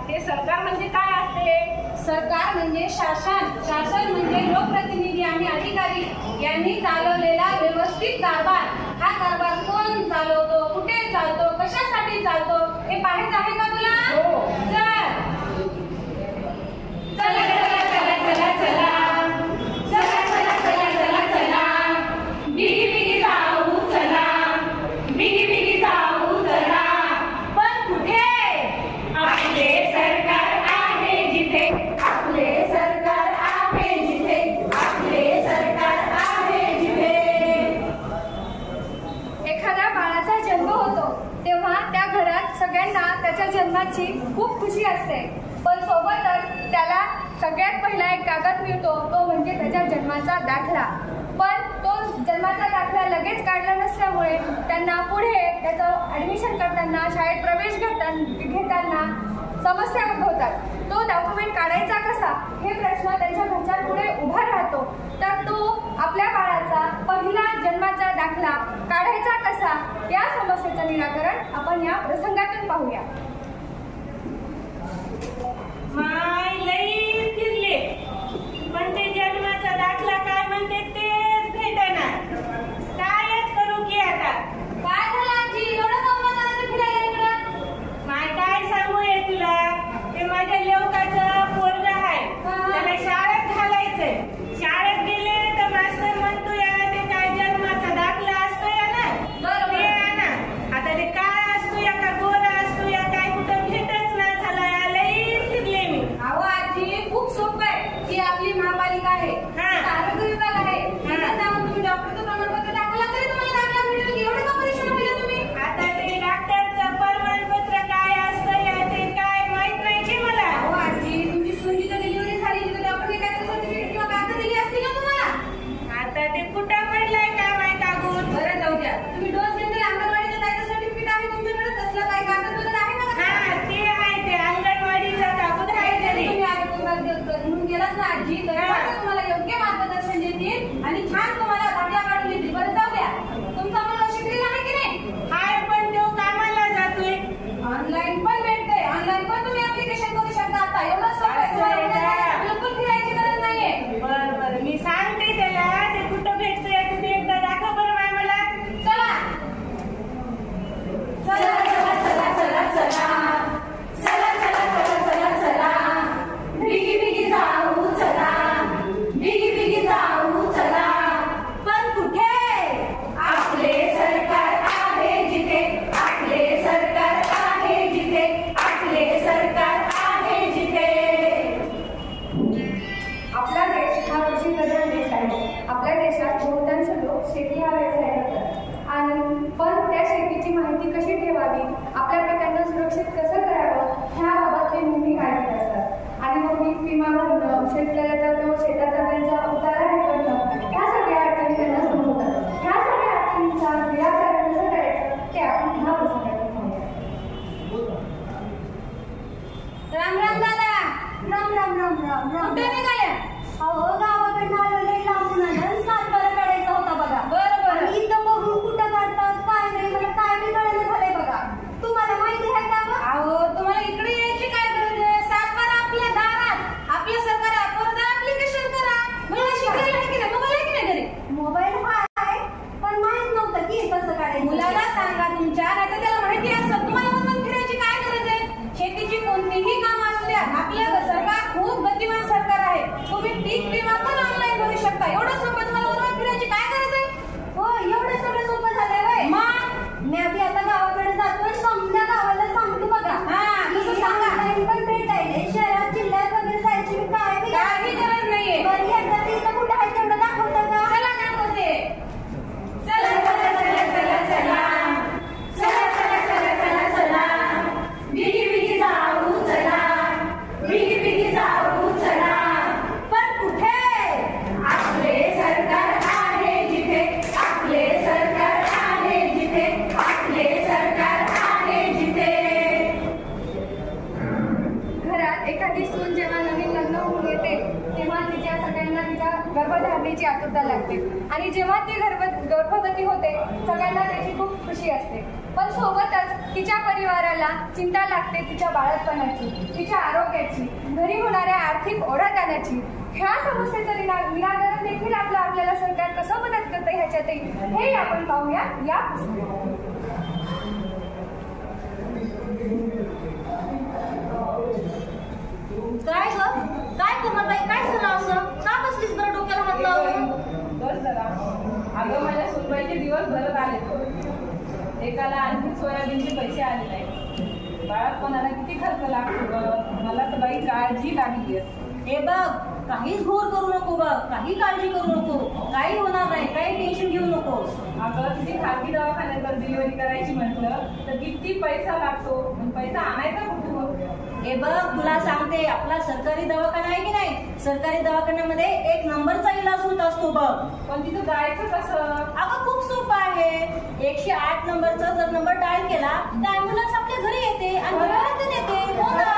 हे सरकार म्हणजे काय असते? सरकार म्हणजे शासन. शासन म्हणजे लोकप्रतिनिधी आणि अधिकारी यांनी चालवलेला व्यवस्थित कारभार. हा कारभार कोण चालवतो, कुठे चालतो, कशासाठी चालतो हे पाहायचं आहे का तुला? हो. चला चला चला चला चला चला चला चला चला चला बिगी बिगी जाऊ चला, बिगी बिगी जाऊ चला. पण कुठे? आपले सरकार आहे जिथे, आपले सरकार आहे जिथे, आपले सरकार आहे जिथे. एखाद्या बाळाचा जन्म होतो तेव्हा त्या घरात सगळ्यांना त्याच्या जन्माची खूप खुशी असते. पण सोबतच त्याला सगळ्यात पहिला एक कागद मिळतो, तो म्हणजे त्याच्या जन्माचा दाखला. पण तो जन्माचा दाखला लगेच काढला नसल्यामुळे त्यांना पुढे त्याचं ॲडमिशन करताना, शाळेत प्रवेश घेताना समस्या उद्भवतात. तो डॉक्युमेंट काढायचा कसा हे प्रश्न त्यांच्या घरच्यांपुढे उभा राहतो. तर तो आपल्या बाळाचा पहिला जन्माचा दाखला काढायचा कसा या समस्येचं निराकरण आपण या प्रसंगातून पाहूया. माय लई फिरले, पण ते जन्माचा दाखला काय म्हणते तेच भेटेना. कायच करू की आता? काय झालं आजी, एवढं कमला करायचं फिरायला इकडं? माय काय सांगू ये तुला, ते माझ्या लेवकाचं पोरग आहे, त्याला शाळेत घालायचंय. शाळेत गेले तर मास्तर म्हणतो या ते काय जन्माचा दाखला असतो या ना, ते आणा. आता ते काय असतो या का गोरा असतो या काय कुठं भेटच ना झाला. लई फिरले मी. अहो आजी, खूप सोपं आहे. ही आपली महापालिका आहे, आरोग्य विभाग आहे. तिथे जाऊन तुम्ही डॉक्टरचं प्रमाणपत्र दाखवला तरी तुम्हाला दाखला भेटेल की. एवढं का परेशान व्हायला तुम्ही? आता ते डॉक्टरचं प्रमाणपत्र काय असतं या ते काय माहित नाही की मला. अहो आजी, तुमची सूनची तर डिलिव्हरी झाली, तिथे डॉक्टरने काहीतरी सर्टिफिकेट किंवा कागद दिली असतील ना तुम्हाला. आता ते कुठं पडलंय काय माहित कागद. बरं जाऊ द्या, तुम्ही डोस घेतले, अंगणवाडीचं जायचं सर्टिफिकेट आहे तुमच्याकडे, तसलं काही कागद वगैरे आहे ना? ते आहे, ते अंगणवाडीचं कागद आहे तरी. तुम्ही म्हणून गेलात ना आजी, तर तुम्हाला योग्य मार्गदर्शन देतील आणि छान तुम्हाला दाखला काढून देतील. बरं जाऊ द्या, तुमचा मुलगा शिकलेला आहे की नाही? हाय, पण तो कामाला जातोय. ऑनलाईन पण भेटते, ऑनलाईन पण तुम्ही ऍप्लिकेशन करू शकता. आता एवढं सोपं आहे, बिलकुल फिरायची गरज नाहीये. बरं मी सांगते त्याला ते कुठं भेटतंय. तुम्ही एकदा दाखव बरं मला. चला चला चला चला चला चला चला चला चला चला बिगी बिगी जाऊ चला, बिगी बिगी जाऊ चला. पण कुठे? आपले सरकार आहे जिथे, आपले सरकार आहे जिथे, आपले सरकार आहे जिथे. आपला देश हा कृषीप्रधान देश आहे. आपल्या देशात बहुतांश लोक शेती हा व्यवसाय करतात. आणि पण त्या शेतीची माहिती कशी ठेवावी, आपल्या पिकांना सुरक्षित कसं करावं ह्याबाबत ते नेहमी काळजी असतात. आणि मग पीक विमा भरणं, शेतकऱ्याचा तो शेताचा त्यांचा उतारा हे करणं, ह्या सगळ्या अडचणी त्यांना समजतात. ह्या सगळ्या अडचणींचा निराकरण कसं करायचं ते आपण ह्या प्रसंगातून पाहूया. राम राम दादा. राम राम राम राम राम. कुठे निघाल्या? अहो गावाकडनं आलेले लांबून आलं, सातबारा काढायचा होता बघा. बरं इथं बघून कुठं काढतात काय नाही मला काय बी कळलं झालंय बघा. तुम्हाला माहिती आहे का बघ? अहो तुम्हाला इकडे यायची काय गरज आहे? सातबारा आपल्या दारात, आपलं सरकार आपण ऍप्लिकेशन करा. मला शिकायला आहे की नाही? मोबाईल आहे की नाही घरी? मोबाईल आहे पण माहित नव्हतं की कसं काढायचं. मुलाला सांगा तुमच्या, नाही तर त्याला माहिती असतं. तुम्हाला म्हणून फिरायची काय गरज आहे? शेतीची कोणतीही कामं असल्या आपलं सरकार खूप गतिमान सरकार आहे. तुम्ही पीक विमा पण ऑनलाईन भरू शकता. एवढं सोपं, तुम्हाला म्हणून फिरायची काय गरज आहे? हो, एवढं सगळं सोपं झालंय व्हय. मग मी आता गावाकडे जातोय, समजा गावाला सांगतो बघा. तसं सांगा. पण भेटायला शहरात जिल्ह्यात वगैरे जायची काही गरज नाहीये. बरं एकदा इथं कुठं आहे तेवढं दाखवतं का? चला दाखवते. चला चला चला चला चला चला चला चला चला चला बिगी बिगी जाऊ चला, बिगी बिगी जाऊ चला. पण कुठे? आपले सरकार आहे जिथे, आपले सरकार आहे जिथे, आपले सरकार आहे जिथे. घरात एखादी सून जेव्हा नवीन लग्न होऊन येते तेव्हा तिच्या सगळ्यांना तिच्या गर्भधारणेची आतुरता लागते. आणि जेव्हा ती गर्भवती होते सगळ्यांना त्याची खूप खुशी असते. पण सोबतच तिच्या परिवाराला चिंता लागते तिच्या बाळपणाची, तिच्या आरोग्याची, घरी होणाऱ्या आर्थिक ओढाताणाची. ह्या समस्येचं निराकरण देखील आपल्याला सरकार कसं मदत करतं ह्याच्यातही हे आपण पाहूया या पुस्तकात. काय ग काय कोमलबाई काय झालं असं का बसलीस बरं डोक्याला हात लावून? बस जरा. अगं माझ्या सुनबाईचे दिवस भरत आले. एकाला आणखी सोयाबीनचे पैसे आले नाही. बाळापणाला किती खर्च लागतो ग. मला तर बाई काळजी लागली. हे बघ काहीच घोर करू नको बघ, काही काळजी करू नको, काही होणार नाही, काही टेन्शन घेऊ नको. अगं किती खाजगी दवाखान्यात जर डिलिव्हरी करायची म्हटलं तर किती पैसा लागतो. पण पैसा आणायचा कुठून? हे बघ तुला सांगते, आपला सरकारी दवाखाना आहे की नाही, सरकारी दवाखान्यामध्ये 1 नंबरचा इलाज होत असतो बघ. पण तिथं जायचं कसं? अगं खूप सोपं आहे. 108 नंबरचा जर नंबर डायल केला तर ॲम्ब्युलन्स आपल्या घरी येते आणि घरापर्यंत नेते. हो ना?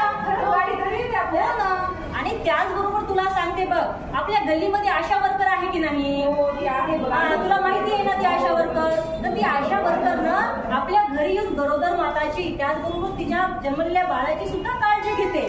गाडी घरी येते आपल्या. हो ना. आणि त्याचबरोबर तुला सांगते बघ, आपल्या गल्लीमध्ये आशा वर्कर आहे की नाही? हो ती आहे बघ. तुला माहिती आहे ना ती आशा वर्कर? तर ती आशा वर्करनं आपल्या घरी येऊन गरोदर माताची त्याचबरोबर तिच्या जन्मलेल्या बाळाची सुद्धा काळजी घेते.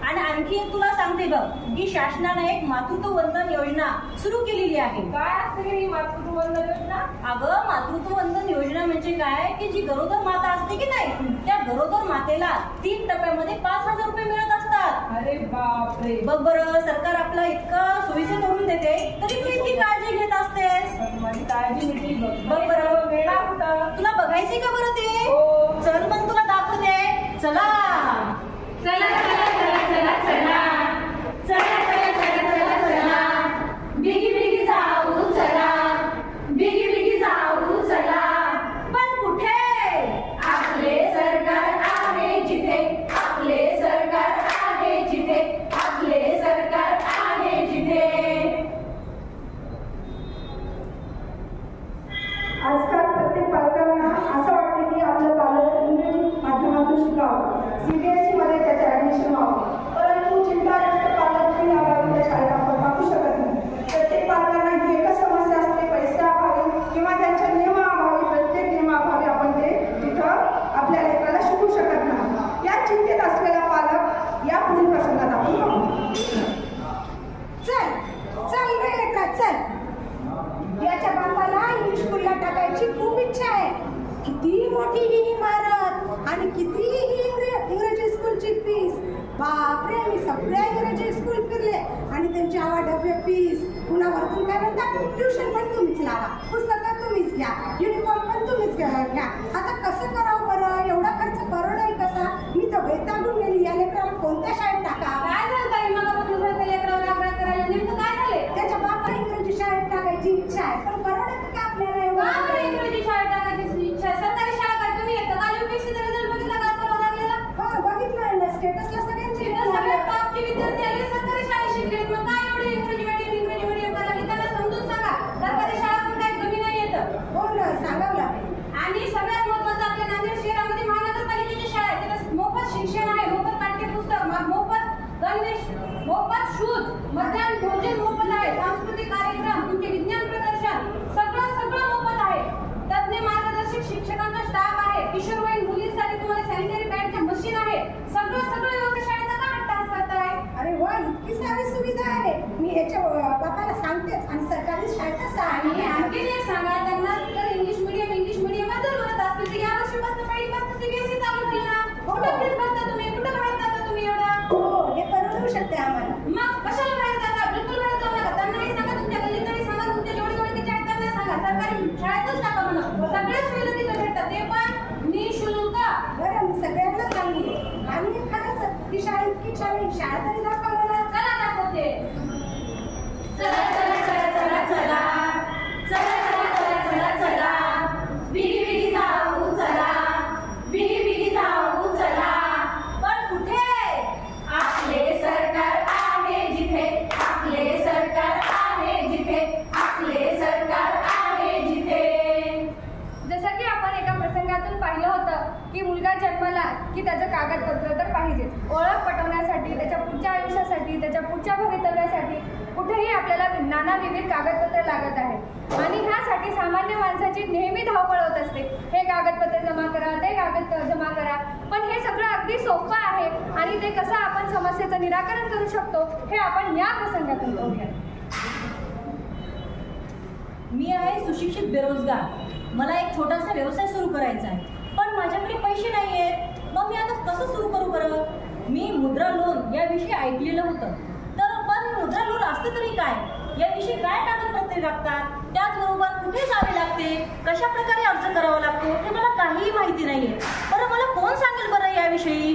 आणि आणखी तुला सांगते बघ की शासनाने एक मातृत्व वंदन योजना सुरू केलेली आहे. काय असते ही मातृत्व वंदन योजना? अगं मातृत्व वंदन योजना म्हणजे काय की जी गरोदर माता असते की नाही, त्या गरोदर मातेला 3 टप्प्यामध्ये 5,000 रुपये मिळत असतात. अरे बापरे. बघ बरं, सरकार आपला इतकं सोयीचं करून देते तरी तू इतकी काळजी घेत असतेस. माझी काळजी मिटली बघ. बघ बरं, वेळा होता. तुला बघायचे का बरं ते? हो. चल मग तुला दाखवते. चला चला चला चला चला चला चला चला चला चला चला बिगी बिगी जाऊ चला बिगी बिगी जाऊ चला. पण कुठे? आपले सरकार आहे जिथे, आपले सरकार आहे जिथे, आपले सरकार आहे जिथे. आजकाल प्रत्येक पालकांना असं वाटतं की आपलं बालक इंग्रजी माध्यमातून शिकावं, CBSE मध्ये त्याचं ऍडमिशन व्हावं. परंतु चिंताग्रस्त पालक ही अभावी त्या शाळेत आपण पाठवू शकत नाही. प्रत्येक पालकांना ही एकच समस्या असते, पैशाअभावी किंवा त्यांच्या नियमाअभावी. प्रत्येक नियमाअभावी आपण ते तिथं आपल्या लेकराला शिकू शकत नाही. या चिंतेत असलेला पालक या पुढील प्रसंगात आपण पाहू. चल चल रे लेकरा चल. याच्या बापाला इंग्लिश स्कूलला टाकायची खूप इच्छा आहे. किती मोठी ही इमारत आणि किती ही इंग्रजी स्कूलची फीस. बापरे, मी सगळ्या इंग्रजी स्कूल फिरले आणि त्यांची आवाडव्य फीस. पुन्हा वरतून काय म्हणतात, ट्युशन पण तुम्हीच लावा, पुस्तकं तुम्हीच घ्या, युनिफॉर्म पण तुम्हीच घ्या. आता कसं करावं बरं? एवढा खर्च परवडेल कसा? मी तर वैतागून गेली. या लेकराला कोणत्या शाळेत टाका? काय झालं ताई? मगापासून लेकराला आग्रह करायला नेमकं काय झाले? त्याच्या बापाला इंग्रजी शाळेत टाकायची इच्छा आहे, पण परवडेल का आपल्याला का एवढं? बरं इंग्रजी शाळेत टाकायची इच्छा? सरकारी शाळा काय तुम्ही येतं का? UPSC रिझल्ट बघितला का करावा लागलेला? हो बघितलं ना, स्टेटसला सगळ्यांची इथं सगळे टॉपचे विद्यार्थी आले सरकारी शाळेत शिकलेत. मग काय एवढे इंग्रजी मीडियम करायला लागले? त्यांना समजून सांगा सरकारी शाळा पण काही कमी नाही येतं. हो ना, सांगावं लागेल. आणि सगळ्यात महत्त्वाचं आपल्या नांदेड शहरामध्ये महानगरपालिकेची शाळा आहे. तिथं मोफत शिक्षण आहे, मोफत पाठ्यपुस्तक, मोफत गणवेश, मोफत शूज, मध्यान्ह भोजन मोफत आहे, सांस्कृतिक कार्यक्रम, तुमचे विज्ञान प्रदर्शन सगळं मोफत आहे. तज्ञ मार्गदर्शक शिक्षकांचा स्टाफ आहे. किशोरवयीन मुलींसाठी तुम्हाला सॅनिटरी पॅडचे मशीन आहे. सगळं एवढं शाळेचा का हट्ट करताय? अरे वा, इतकी सारी सुविधा आहे. मी ह्याच्या बापाला सांगतेच आणि सरकारी शाळेतच आणि आणखी एक सांगा त्यांना, तर इंग्लिश मीडियम जर म्हणत असतील तर या वर्षीपासून पहिलीपासून CBSE चालू केली ना. कुठं फीस भरता तुम्ही? कुठं बाहेर जाता तुम्ही एवढं? हो, हे परवडू शकते आम्हाला. मग कशाला बाहेर जाता? बिलकुल बाहेर जाऊ नका. त्यांनाही सांगा, तुमच्या गल्लीतही सांगा, तुमच्या जेवढे ओळखीचे आहेत त्यांना सांगा सरकारी शाळेतच टाका म्हणा. सगळ्या सुविधा तिथे भेटतात, ते पण निःशुल्क. बरं, मी सगळ्यांना सांगितले. आणि खरंच ती शाळा इतकी छान आहे. शाळा तरी दाखवा मला. चला दाखवते. चला चला चला चला चला चला चला चला चला चला बिगी बिगी जाऊ चला बिगी बिगी जाऊ चला. पण कुठे? आपले सरकार आहे जिथे, आपले सरकार आहे जिथे, आपले सरकार आहे जिथे. जसं की आपण एका प्रसंगातून पाहिलं होतं की मुलगा जन्माला की त्याचं कागदपत्र तर पाहिजे. ओळख पटवण्यासाठी, त्याच्या पुढच्या आयुष्यासाठी, त्याच्या पुढच्या भवितव्यासाठी कुठे कुठेही आपल्याला नाना विविध कागदपत्र लागत आहेत आणि ह्यासाठी सामान्य माणसाची नेहमी धावपळ होत असते. हे कागदपत्र जमा करा, ते कागद जमा करा. पण हे सगळं अगदी सोपं आहे आणि ते कसं आपण समस्येचं निराकरण करू शकतो हे आपण या प्रसंगातून पाहूया. मी आहे सुशिक्षित बेरोजगार. मला एक छोटासा व्यवसाय सुरू करायचा आहे, पण माझ्याकडे पैसे नाही आहेत. मग मी आता कसं सुरू करू बरं? मी मुद्रा लोन याविषयी ऐकलेलं होतं, तर पण मुद्रा लोन असतं तरी काय, याविषयी काय कागदपत्रे लागतात, त्याचबरोबर कुठे जावे लागते, कशा प्रकारे अर्ज करावा लागतो हे मला काहीही माहिती नाहीये. बरं मला कोण सांगेल बरं याविषयी?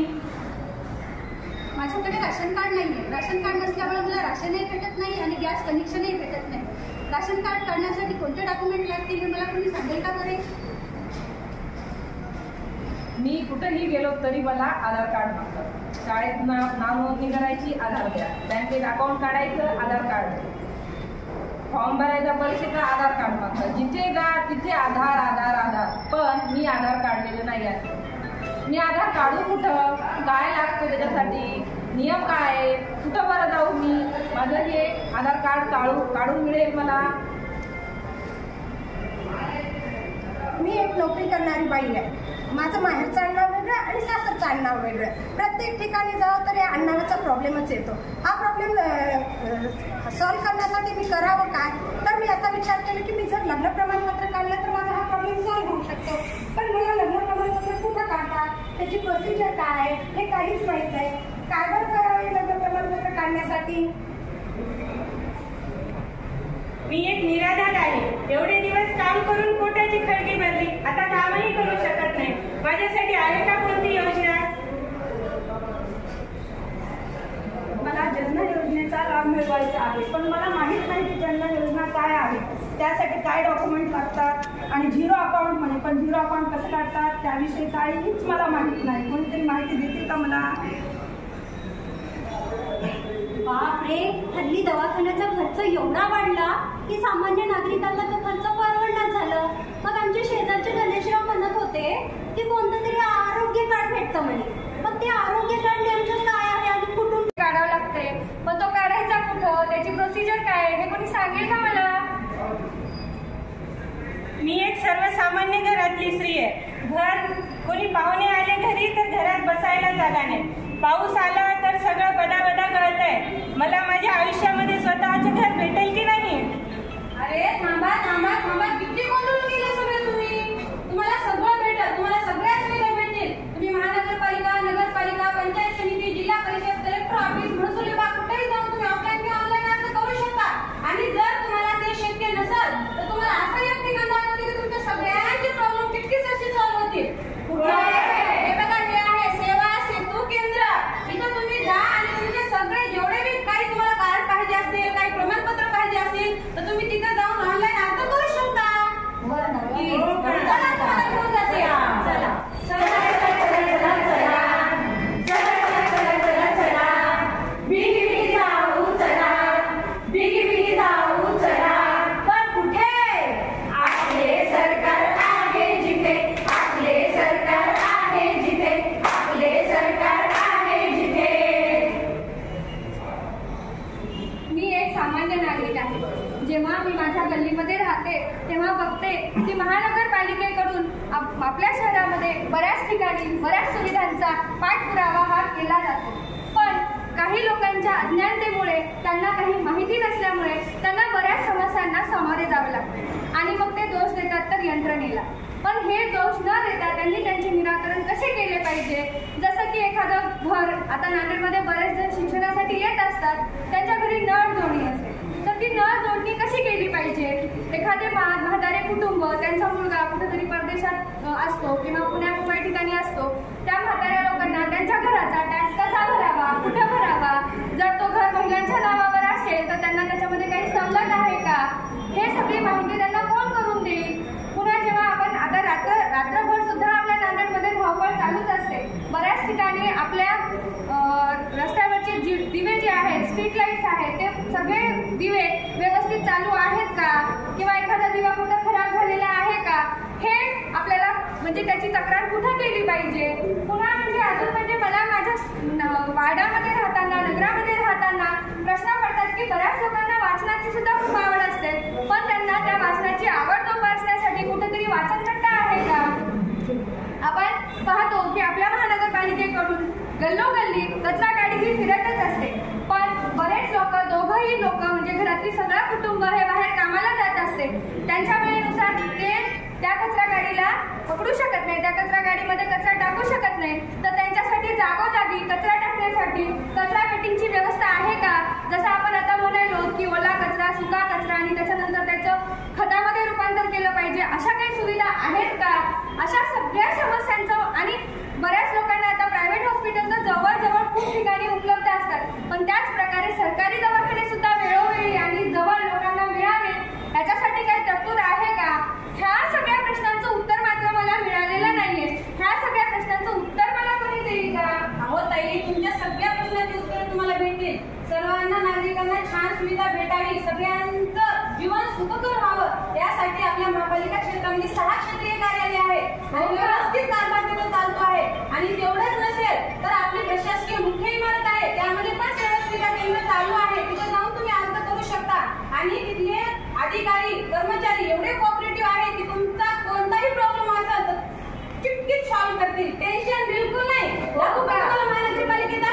माझ्याकडे राशन कार्ड नाहीये. राशन कार्ड नसल्यामुळे मला राशनही भेटत नाही आणि गॅस कनेक्शनही भेटत नाही. राशन कार्ड काढण्यासाठी कोणते डॉक्युमेंट लागतील हे मला कोणी सांगेल का बरे? मी कुठेही गेलो तरी मला आधार कार्ड मागतात. शाळेत नाव नोंदणी करायची, आधार द्या. बँकेत अकाउंट काढायचं, आधार कार्ड. फॉर्म भरायचा परीक्षेचा, आधार कार्ड मागतात. जिथे जा तिथे आधार आधार आधार. पण मी आधार काढलेलं नाही आहे. मी आधार काढू कुठं, काय लागतं त्याच्यासाठी, नियम काय आहे, कुठं बरं जाऊ मी, माझं हे आधार कार्ड काढून मिळेल मला? मी एक नोकरी करणारी बाई आहे. माझं माहेरचं आडनाव वेगळं आणि सासरचं आडनाव वेगळं. प्रत्येक ठिकाणी जावं तर या आडनावाचा प्रॉब्लेमच येतो. हा प्रॉब्लेम सॉल्व्ह करण्यासाठी मी करावं काय, तर मी असा विचार केला की मी जर लग्न प्रमाणपत्र काढलं तर माझा हा प्रॉब्लेम सॉल्व्ह होऊ शकतो. पण मला लग्न प्रमाणपत्र कुठं काढतात, त्याची प्रोसिजर काय आहे हे काहीच माहीत नाही. काय बरं करावे लग्न प्रमाणपत्र काढण्यासाठी? मी एक निराधार आहे. एवढे दिवस काम करून पोटाची खळगी भरली, आता कामही करू शकत नाही. माझ्यासाठी आहे का कोणती योजना? मला जनधन योजनेचा लाभ मिळवायचा आहे, पण मला माहीत नाही की जनधन योजना काय आहे, त्यासाठी काय डॉक्युमेंट लागतात आणि झिरो अकाउंट म्हणे, पण झिरो अकाउंट कसं काढतात त्याविषयी काहीच मला माहीत नाही. कोणीतरी माहिती देतील का मला? बापरे, हल्ली दवाखान्याचा खर्च एवढा वाढला की सामान्य नागरिकांना तो खर्च परवडणार झालं. मग आमचे शेजारचे गणेशराव म्हणत होते की कोणतं तरी आरोग्य कार्ड भेटतं म्हणे. मग ते आरोग्य कार्ड नेमकं काय आहे आणि कुठून काढावं लागते, पण तो काढायचा कुठं, त्याची प्रोसिजर काय हे कोणी सांगेल का मला? मी एक सर्वसामान्य घरातली स्त्री आहे. कोणी पाहुणे आले घरी तर घरात बसायला जागा नाही. पाऊस आला तर सगळं बदाबदा गळतंय. मला माझ्या आयुष्यामध्ये स्वतःचं घर भेटेल की नाही? अरे थांबा थांबा थांबा, किती गोंधळून गेले सगळे तुम्ही. तुम्हाला सगळं भेटेल, तुम्हाला सगळ्या सुविधा भेटतील. तुम्ही महानगरपालिका, नगरपालिका, पंचायत समिती, जिल्हा परिषद, कलेक्टर ऑफिस, महसूल विभाग कुठेही जाऊन तुम्ही ऑफलाईन किंवा ऑनलाईन अर्ज करू शकता. आणि जर तुम्हाला ते शक्य नसेल तर तुम्हाला असं एक ठिकाण दाखवते की तुमच्या सगळ्यांचे प्रॉब्लेम कितकीच अशी सॉल्व्ह होतील. हे बघा, हे आहे सेवा सेतू केंद्र. इथं तुम्ही जा आणि तुमचे सगळे जेवढे बी काही तुम्हाला कार्ड पाहिजे असतील, काही प्रमाणपत्र पाहिजे असतील तर तुम्ही तिथं जाऊन ऑनलाईन अर्ज करू शकता. चला तुम्हाला घेऊन जाते. चला जेव्हा मी माझ्या गल्लीमध्ये राहते तेव्हा बघते की महानगरपालिकेकडून आपल्या शहरामध्ये बऱ्याच ठिकाणी बऱ्याच सुविधांचा पाठपुरावा हा केला जातो. पण काही लोकांच्या अज्ञानतेमुळे, त्यांना काही माहिती नसल्यामुळे त्यांना बऱ्याच समस्यांना सामोरे जावे लागते आणि मग ते दोष देतात तर यंत्रणेला. पण हे दोष न देता त्यांनी त्यांचे निराकरण कसे केले पाहिजे? जसं की एखादं घर, आता नांदेडमध्ये बरेच जण शिक्षणासाठी येत असतात, त्यांच्या घरी नळ जोडणी असते, तर ती नळ जोडणी कशी केली पाहिजे? एखादे म्हातारे कुटुंब, त्यांचा मुलगा कुठेतरी परदेशात असतो किंवा पुण्या मुंबई ठिकाणी असतो, त्या म्हाताऱ्या लोकांना त्यांच्या घराचा टॅक्स कसा भरावा, कुठं भरावा, जर तो घर महिलांच्या नावावर असेल तर त्यांना त्याच्यामध्ये काही सवलत आहे का, हे सगळी माहिती त्यांना कोण करून देईल? पुन्हा जेव्हा आपण आता रात्रभर सुद्धा आपल्या नांदेडमध्ये धावपळ चालूच असते. बऱ्याच ठिकाणी आपल्या रस्त्यावरचे दिवे जे आहेत, स्ट्रीट लाईट्स आहेत, ते सगळे दिवे व्यवस्थित चालू आहेत का, किंवा एखादा दिवा कुठं खराब झालेला आहे का, हे आपल्याला म्हणजे त्याची तक्रार कुठं केली पाहिजे? पुन्हा म्हणजे अजून म्हणजे मला माझ्या वाड्यामध्ये राहताना, नगरामध्ये राहताना प्रश्न पडतात की बऱ्याच लोकांना सुद्धा खूप आवड असते, पण त्यांना त्या वाचनाची आवड जोपासण्यासाठी कुठेतरी वाचनकट्टा आहे का? आपण पाहतो की आपल्या महानगरपालिकेकडून गल्लोगल्ली कचरा गाडी ही फिरतच असते, पण बरेच लोक, दोघंही लोक म्हणजे घरातली सगळं कुटुंब हे बाहेर कामाला जात असते. त्यांच्या वेळेनुसार ते त्या कचरा गाडीला पकडू शकत नाही, त्या कचरा गाडीमध्ये कचरा टाकू शकत नाही. तर त्यांच्यासाठी जागोजागी कचरा टाकण्यासाठी कचरा पेटींची व्यवस्था आहे का? जसं आपण आता म्हणालो की ओला कचरा, सुका कचरा आणि त्याच्यानंतर त्याचं खतामध्ये रूपांतर केलं पाहिजे, अशा काही सुविधा आहेत का? अशा सगळ्या समस्यांचं, आणि बऱ्याच लोकांना आता प्रायव्हेट हॉस्पिटल तर जवळजवळ खूप ठिकाणी उपलब्ध असतात, पण त्याच प्रकारे सरकारी दवाखाने सुद्धा वेळोवेळी आणि जवळ लोकांना मिळावे याच्यासाठी काही तरतूद आहे का? ह्या सगळ्या प्रश्नांचं उत्तर मात्र मला मिळालेलं नाहीये. ह्या सगळ्या प्रश्नांचं उत्तर मला कोणी देईल का? अहो ताई, तुमच्या सगळ्या प्रश्नांची उत्तरं तुम्हाला भेटतील. सर्वांना नागरिकांना छान सुविधा भेटावी, सगळ्यांचं जीवन सुखकर व्हावं यासाठी आपल्या महापालिका क्षेत्रामध्ये 6 क्षेत्रीय कार्यालय आहेत आणि व्यवस्थित कारभार तिथे चालतो आहे. आणि तेवढंच नसेल तर आपली प्रशासकीय मुख्य इमारत आहे, त्यामध्ये पण सेवा सुविधा केंद्र चालू आहे. तिथे जाऊन तुम्ही अर्ज करू शकता आणि तिथले अधिकारी कर्मचारी एवढे कोऑपरेटिव्ह आहेत की तुमचा कोणताही प्रॉब्लेम असेल तर चिटकीत सॉल्व्ह करतील. टेन्शन बिलकुल नाही. महानगरपालिकेचा